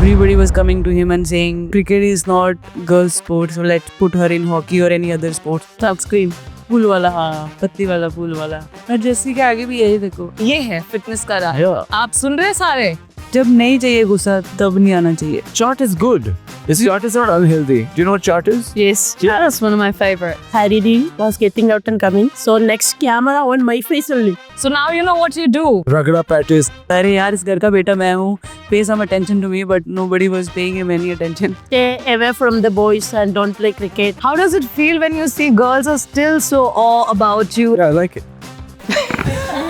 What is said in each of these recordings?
everybody was coming to him and saying, cricket is not girls' sport, so let's put her in hockey or any other sport. So I'd scream, pool वाला हाँ, पत्ती वाला pool वाला. और जैसे के आगे भी यही देखो. ये है फिटनेस का राह. आप सुन रहे सारे? जब नहीं चाहिए गुस्सा तब नहीं आना चाहिए. Chaat is good. Chaat is not unhealthy. Do you know what chaat is? Yes, that's one of my favorite. Harry was getting out and coming. So next camera on my face only. So now you know what you do. Ragda patties. अरे यार इस घर का बेटा मैं हूँ. Pay some attention to me, but nobody was paying him any attention. Stay away from the boys and don't play cricket. How does it feel when you see girls are still so awe about you? Yeah, I like it.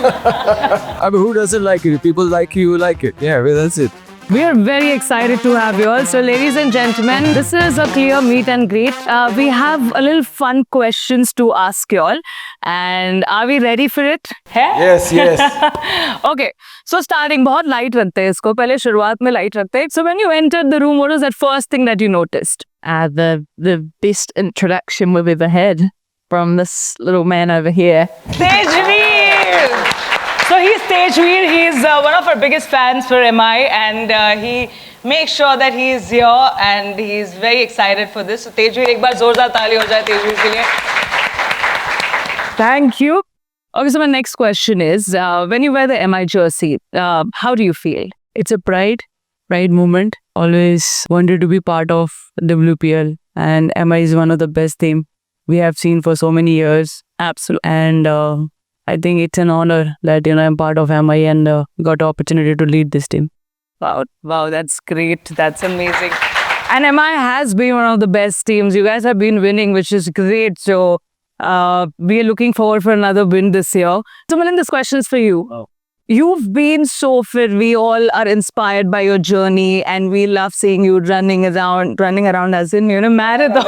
I mean, who doesn't like it? If people like you, you like it. Yeah, well, that's it. We are very excited to have you all. So ladies and gentlemen, this is a clear meet and greet. We have a little fun questions to ask you all. And are we ready for it? Yes, yes. Okay. So starting, बहुत light रखते हैं इसको. पहले शुरुआत में light रखते हैं. So when you entered the room, what was that first thing that you noticed? The best introduction we've ever had from this little man over here. Tejveer! So he's Tejveer. He's one of our biggest fans for MI, and he makes sure that he is here, and he's very excited for this. So Tejveer, एक बार जोरदार ताली हो जाए Tejveer के लिए. Thank you. Okay, so my next question is, when you wear the MI jersey, how do you feel? It's a pride moment. Always wanted to be part of WPL, and MI is one of the best team we have seen for so many years. Absolutely. And I think it's an honor that, I'm part of MI and got the opportunity to lead this team. Wow, that's great. That's amazing. And MI has been one of the best teams. You guys have been winning, which is great. So we are looking forward for another win this year. So Milind, this question is for you. Oh. You've been so fit. We all are inspired by your journey, and we love seeing you running around as in, marathon.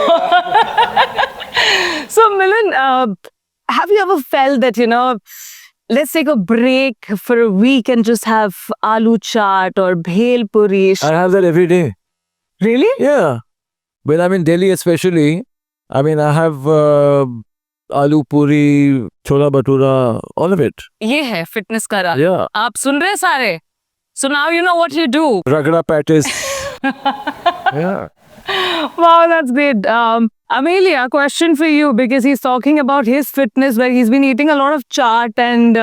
So Milind, have you ever felt that, let's take a break for a week and just have aloo chaat or bhel puri? I have that every day. Really? Yeah. When I'm in Delhi especially, I have aloo puri, chola bhatura, all of it. ये है fitness का राह. Yeah. आप सुन रहे सारे? So now you know what you do. Ragda patties. Yeah. Wow, that's great. Amelia, question for you, because he's talking about his fitness where he's been eating a lot of chaat, and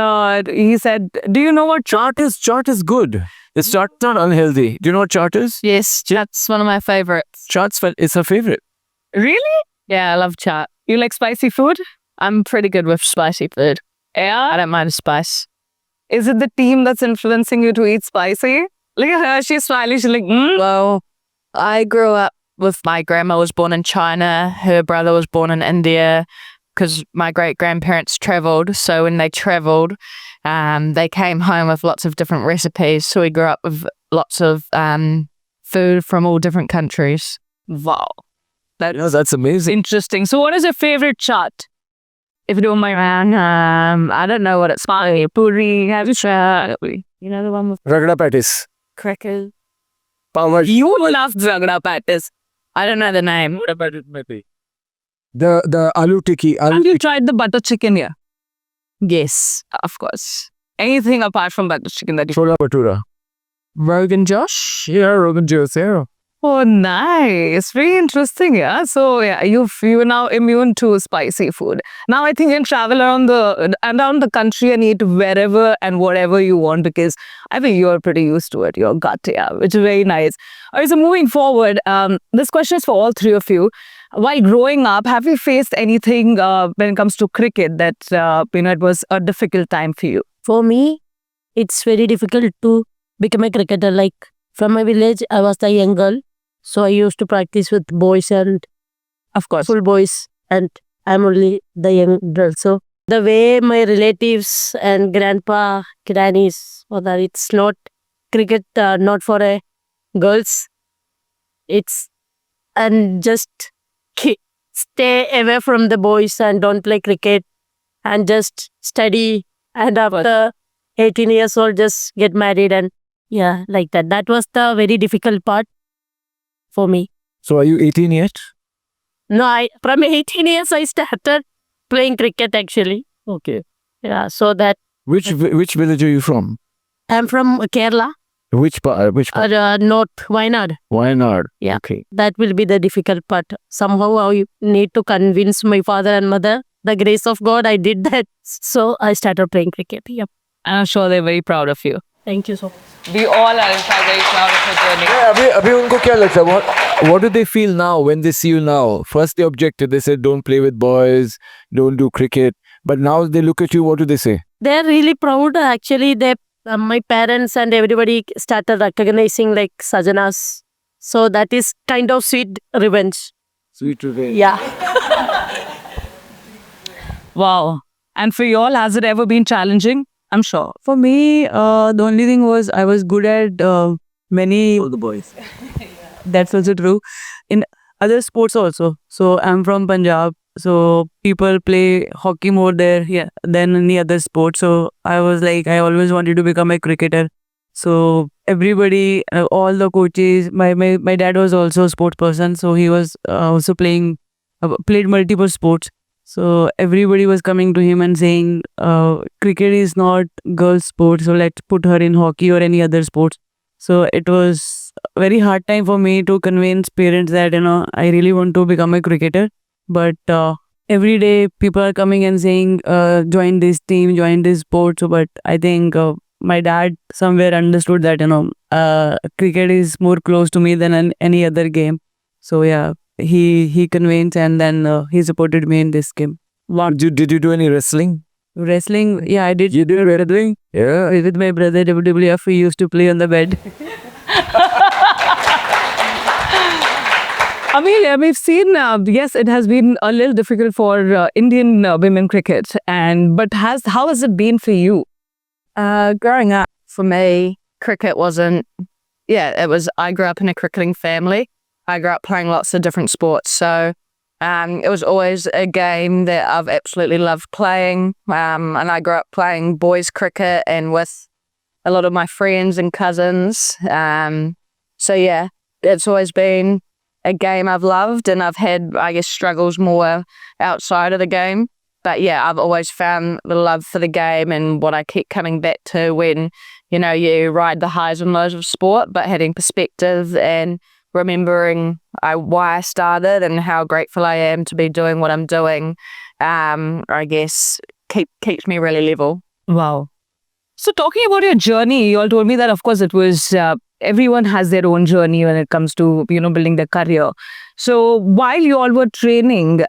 he said, do you know what chaat is? Chaat is good. It's not unhealthy. Do you know what chaat is? Yes, that's one of my favorites. It's a favorite. Really? Yeah, I love chaat. You like spicy food? I'm pretty good with spicy food. Yeah? I don't mind spice. Is it the team that's influencing you to eat spicy? Look at her, she's smiling, she's like, Well, I grew up with my grandma was born in China. Her brother was born in India because my great-grandparents traveled. So when they traveled, they came home with lots of different recipes. So we grew up with lots of food from all different countries. Wow. That's amazing. Interesting. So what is your favorite chaat? If you don't mind, I don't know what it's called. puri, have you tried? You know the one with Ragda patties. Crackers. How much? You love Ragda patties. I don't know the name. What about it maybe? The aloo tikki. Have you tried the butter chicken here? Yes. Of course. Anything apart from butter chicken that you... Chola bhatura. Rogan Josh. Yeah, Rogan Josh. Yeah. Oh, nice. Very interesting, yeah. So, yeah, you're now immune to spicy food. Now, I think you can travel around the country and eat wherever and whatever you want, because I think you're pretty used to it. Your gut, yeah, which is very nice. All right, so moving forward, this question is for all three of you. While growing up, have you faced anything when it comes to cricket that, it was a difficult time for you? For me, it's very difficult to become a cricketer. Like from my village, I was the young girl. So I used to practice with boys and Of course. full boys, and I'm only the young girl. So the way my relatives and grandpa, grannies, or that it's not cricket, not for a girls. It's and just stay away from the boys and don't play cricket and just study. And after 18 years old, just get married and yeah, like that. That was the very difficult part for me. So are you 18 yet? No, from 18 years I started playing cricket actually. Okay. Yeah, so that Which village are you from? I'm from Kerala. Which part? Which part? North Wayanad. Why not? Yeah. Okay. That will be the difficult part. Somehow I need to convince my father and mother. The grace of God, I did that. So I started playing cricket. Yep. And I'm sure they're very proud of you. Thank you so much. We all are, in fact, very proud of your journey. Yeah, अभी उनको क्या लगता है? What do they feel now when they see you now? First they objected. They said don't play with boys, don't do cricket. But now they look at you. What do they say? They're really proud. Actually, my parents and everybody started recognizing like Sajanas. So that is kind of sweet revenge. Sweet revenge. Yeah. Wow. And for you all, has it ever been challenging? I'm sure. For me, the only thing was I was good at many. All the boys. That's also true. In other sports also. So I'm from Punjab. So people play hockey more there than any other sport. So I was like, I always wanted to become a cricketer. So everybody, all the coaches, my dad was also a sports person. So he was also played multiple sports. So everybody was coming to him and saying, cricket is not girls' sport, so let's put her in hockey or any other sports. So it was a very hard time for me to convince parents that, I really want to become a cricketer. But every day people are coming and saying, join this team, join this sport. So, but I think my dad somewhere understood that, cricket is more close to me than any other game. So yeah. He convinced and then he supported me in this game. Did you do any wrestling? Wrestling, yeah, I did. You did wrestling? Yeah. With my brother, WWF, we used to play on the bed. Amelia, we've seen, yes, it has been a little difficult for Indian women cricket. But how has it been for you? Growing up, for me, cricket wasn't, I grew up in a cricketing family. I grew up playing lots of different sports. So it was always a game that I've absolutely loved playing. And I grew up playing boys cricket and with a lot of my friends and cousins. So yeah, it's always been a game I've loved, and I've had, I guess, struggles more outside of the game. But yeah, I've always found the love for the game and what I keep coming back to when, you ride the highs and lows of sport, but having perspective and remembering why I started and how grateful I am to be doing what I'm doing, I guess keeps me really level. Wow. So talking about your journey, you all told me that, of course, it was everyone has their own journey when it comes to, building their career. So while you all were training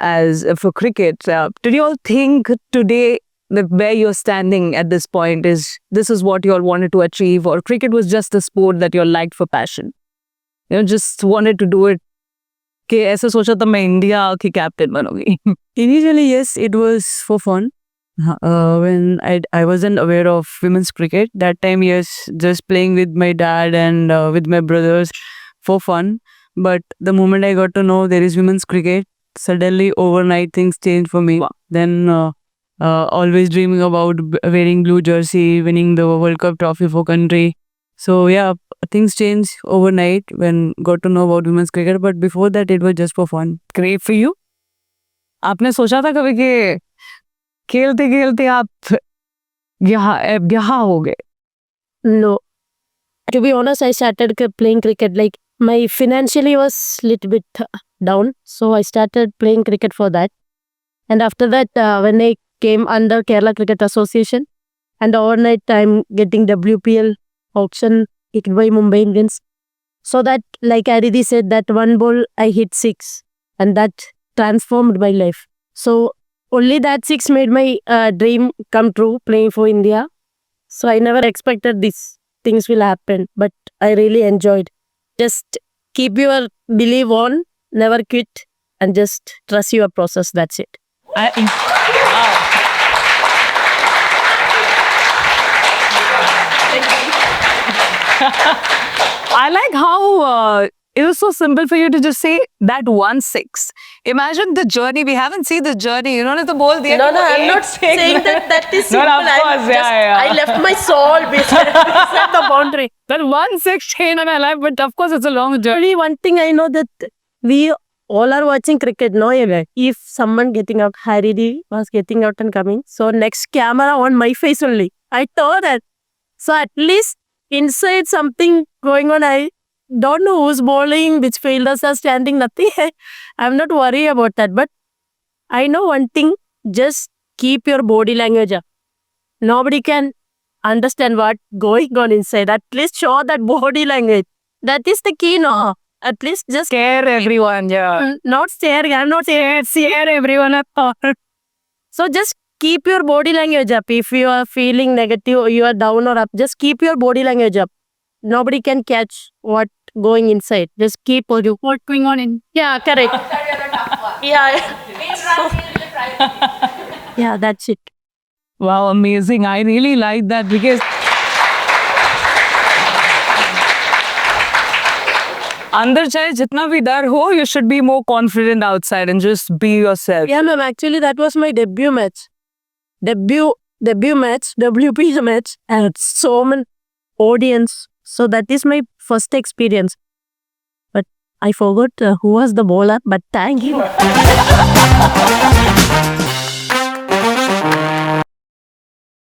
for cricket, did you all think today that where you're standing at this point this is what you all wanted to achieve, or cricket was just a sport that you all liked for passion? Just wanted to do it. कि ऐसे सोचा था मैं India की captain बनूंगी. Initially, yes, it was for fun. When I wasn't aware of women's cricket, that time, yes, just playing with my dad and with my brothers for fun. But the moment I got to know there is women's cricket, suddenly overnight things changed for me. Wow. Then always dreaming about wearing blue jersey, winning the World Cup trophy for country. So yeah, things changed overnight when got to know about women's cricket. But before that, it was just for fun. Great for you. आपने सोचा था कभी कि खेलते खेलते आप यहाँ हो गए? No. To be honest, I started playing cricket like my financially was little bit down. So I started playing cricket for that. And after that, when I came under Kerala Cricket Association, and overnight I'm getting WPL auction picked by Mumbai Indians. So that, like Aditi said, that one ball I hit 6 and that transformed my life. So only that 6 made my dream come true, playing for India. So I never expected these things will happen, but I really enjoyed. Just keep your belief on, never quit, and just trust your process. That's it. I like how it was so simple for you to just say that 1-6. Imagine the journey. We haven't seen the journey. इन्होंने तो बोल दिया. No, I'm not saying that is simple. No, of course, yeah. I left my soul beside the boundary. That 1-6 changed my life, but of course it's a long journey. Only one thing I know that we all are watching cricket. No, if someone getting out, Haridi was getting out and coming. So next camera on my face only. I told her. So at least inside something going on. I don't know who's bowling, which fielders are standing, nothing. I'm not worried about that. But I know one thing, just keep your body language up. Nobody can understand what going on inside. At least show that body language. That is the key, no? At least just Scare everyone, yeah. not stare. I'm not scare everyone at all. So just keep your body language up. If you are feeling negative, you are down or up, just keep your body language up. Nobody can catch what going inside. Just keep what going on in. Yeah, correct. Yeah. Yeah, that's it. Wow, amazing. I really like that because अंदर चाहे जितना भी डर हो, you should be more confident outside and just be yourself. Yeah, ma'am. Actually, that was my debut match. Debut match, WP match, and so many audience. So that is my first experience. But I forgot who was the bowler. But thank you.